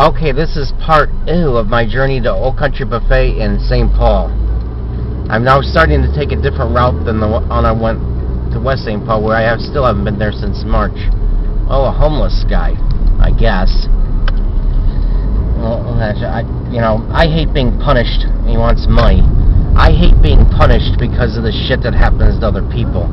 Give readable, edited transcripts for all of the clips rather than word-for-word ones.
Okay, this is part 2 of my journey to Old Country Buffet in St. Paul. I'm now starting to take a different route than the one I went to West St. Paul, where I still haven't been there since March. Oh, a homeless guy, I guess. Well, I hate being punished. He wants money. I hate being punished because of the shit that happens to other people.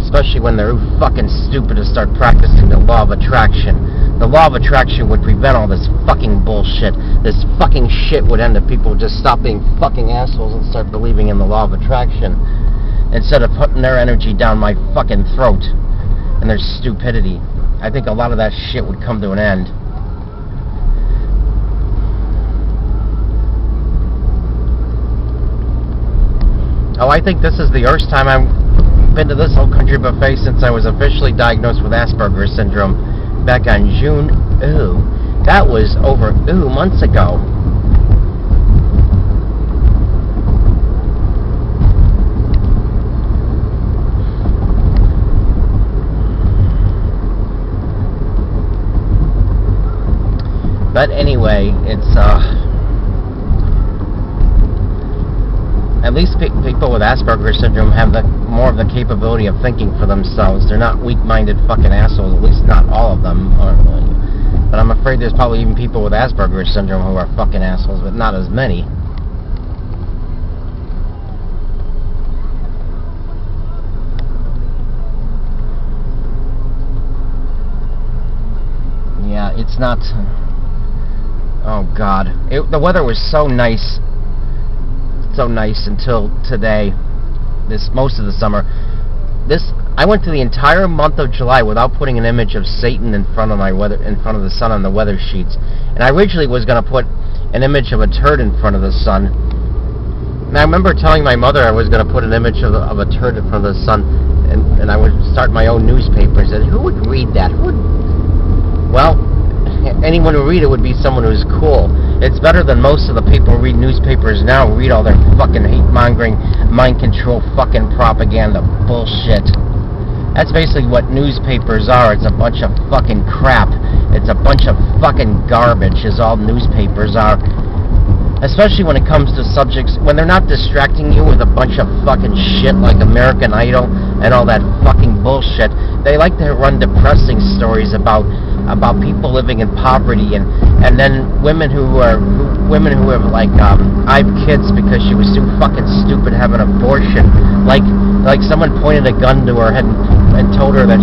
Especially when they're fucking stupid to start practicing the law of attraction. The law of attraction would prevent all this fucking bullshit. This fucking shit would end if people just stop being fucking assholes and start believing in the law of attraction. Instead of putting their energy down my fucking throat and their stupidity. I think a lot of that shit would come to an end. Oh, I think this is the first time I've been to this Old Country Buffet since I was officially diagnosed with Asperger's syndrome back on June. That was over months ago. But anyway, it's at least people with Asperger's syndrome have more of the capability of thinking for themselves. They're not weak-minded fucking assholes, at least not all of them. But I'm afraid there's probably even people with Asperger's syndrome who are fucking assholes, but not as many. Yeah, it's not... Oh, God. The weather was so nice until today, most of the summer. I went through the entire month of July without putting an image of Satan in front of the sun on the weather sheets. And I originally was going to put an image of a turd in front of the sun. And I remember telling my mother I was going to put an image of a turd in front of the sun, and I would start my own newspapers. And who would read that? Well, anyone who read it would be someone who's cool. It's better than most of the people who read newspapers now, read all their fucking hate-mongering, mind-control fucking propaganda bullshit. That's basically what newspapers are. It's a bunch of fucking crap. It's a bunch of fucking garbage is all newspapers are. Especially when it comes to subjects, when they're not distracting you with a bunch of fucking shit like American Idol and all that fucking bullshit. They like to run depressing stories about people living in poverty and then women who have like I have kids because she was too fucking stupid to have an abortion. Like someone pointed a gun to her head and told her that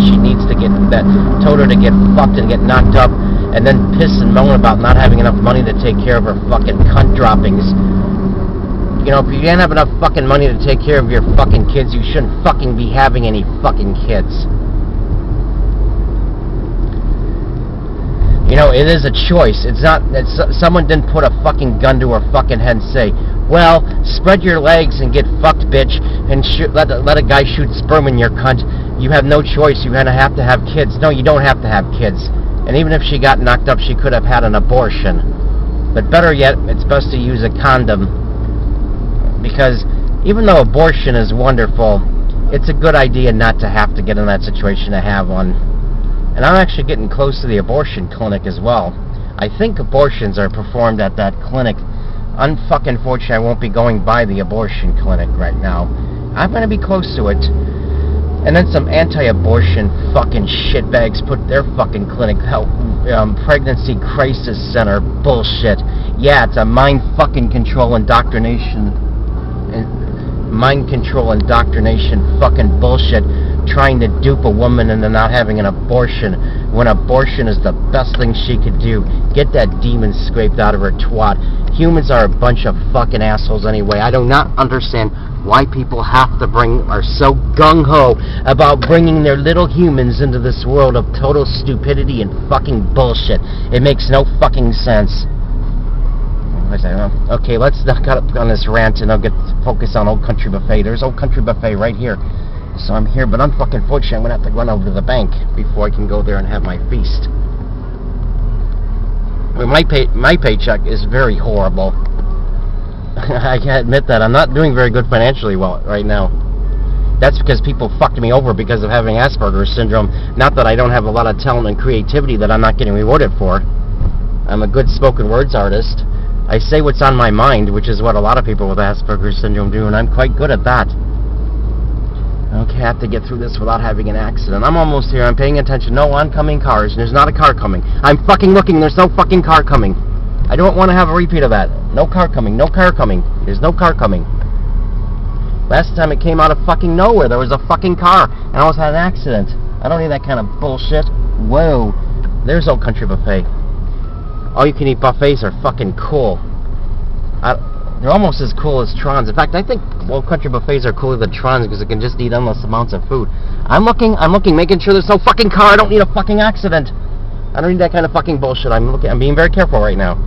told her to get fucked and get knocked up, and then piss and moan about not having enough money to take care of her fucking cunt droppings. You know, if you didn't have enough fucking money to take care of your fucking kids, you shouldn't fucking be having any fucking kids. You know, it is a choice. Someone didn't put a fucking gun to her fucking head and say, well, spread your legs and get fucked, bitch, and let a guy shoot sperm in your cunt. You have no choice. You're going to have kids. No, you don't have to have kids. And even if she got knocked up, she could have had an abortion. But better yet, it's best to use a condom. Because even though abortion is wonderful, it's a good idea not to have to get in that situation to have one. And I'm actually getting close to the abortion clinic as well. I think abortions are performed at that clinic. Unfortunately, I won't be going by the abortion clinic right now. I'm going to be close to it. And then some anti-abortion fucking shitbags put their fucking clinic, pregnancy crisis center bullshit. Yeah, it's a mind control indoctrination fucking bullshit, trying to dupe a woman into not having an abortion when abortion is the best thing she could do. Get that demon scraped out of her twat. Humans are a bunch of fucking assholes anyway. I do not understand why people are so gung-ho about bringing their little humans into this world of total stupidity and fucking bullshit. It makes no fucking sense. Okay, let's cut up on this rant and I'll focus on Old Country Buffet. There's Old Country Buffet right here. So I'm here, but unfortunately I'm going to have to run over to the bank before I can go there and have my feast. Well, my paycheck is very horrible. I can admit that. I'm not doing very good financially well right now. That's because people fucked me over because of having Asperger's syndrome. Not that I don't have a lot of talent and creativity that I'm not getting rewarded for. I'm a good spoken words artist. I say what's on my mind, which is what a lot of people with Asperger's syndrome do, and I'm quite good at that. Okay, I have to get through this without having an accident. I'm almost here. I'm paying attention. No oncoming cars. There's not a car coming. I'm fucking looking. There's no fucking car coming. I don't want to have a repeat of that. No car coming. No car coming. There's no car coming. Last time it came out of fucking nowhere. There was a fucking car, and I almost had an accident. I don't need that kind of bullshit. Whoa. There's Old Country Buffet. All-you-can-eat buffets are fucking cool. They're almost as cool as Tron's. In fact, I think Old Country Buffets are cooler than Tron's because it can just eat endless amounts of food. I'm looking, making sure there's no fucking car. I don't need a fucking accident. I don't need that kind of fucking bullshit. I'm being very careful right now.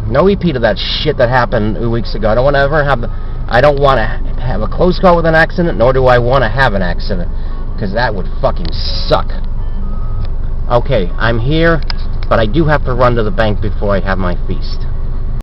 No repeat of that shit that happened 2 weeks ago. I don't want to have a close call with an accident, nor do I want to have an accident, because that would fucking suck. Okay, I'm here, but I do have to run to the bank before I have my feast.